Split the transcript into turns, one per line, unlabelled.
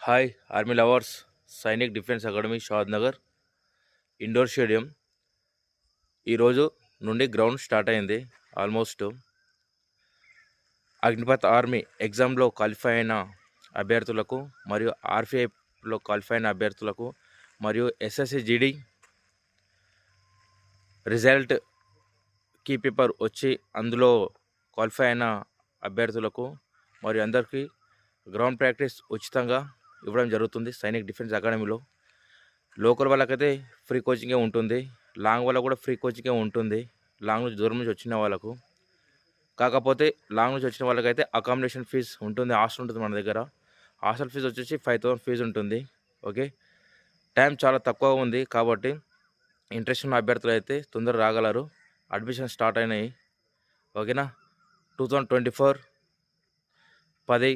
Hi army lovers. Sainik defence academy Shadnagar indoor stadium ఈరోజు నుండి ground start అయింది. Almost Agnipath army ఎగ్జామ్లో క్వాలిఫై అయిన అభ్యర్థులకు మరియు ఆర్ఫీఐలో క్వాలిఫై అయిన అభ్యర్థులకు మరియు SSC GD result key paper వచ్చి అందులో క్వాలిఫై అయిన అభ్యర్థులకు మరియు అందరికీ గ్రౌండ్ ప్రాక్టీస్ ఉచితంగా ఇవ్వడం జరుగుతుంది సైనిక్ డిఫెన్స్ అకాడమీలో. లోకల్ వాళ్ళకైతే ఫ్రీ కోచింగే ఉంటుంది, లాంగ్ వాళ్ళకు కూడా ఫ్రీ కోచింగే ఉంటుంది, లాంగ్ నుంచి దూరం నుంచి వచ్చిన వాళ్ళకు. కాకపోతే లాంగ్ నుంచి వచ్చిన వాళ్ళకైతే అకామిడేషన్ ఫీజు ఉంటుంది, హాస్టల్ ఉంటుంది మన దగ్గర. హాస్టల్ ఫీజు వచ్చేసి 5,000 ఫీజు ఉంటుంది. ఓకే, టైం చాలా తక్కువ ఉంది కాబట్టి ఇంట్రెస్ట్ ఉన్న అభ్యర్థులు అయితే తొందరగా రాగలరు. అడ్మిషన్ స్టార్ట్ అయినాయి. ఓకేనా, 2024 10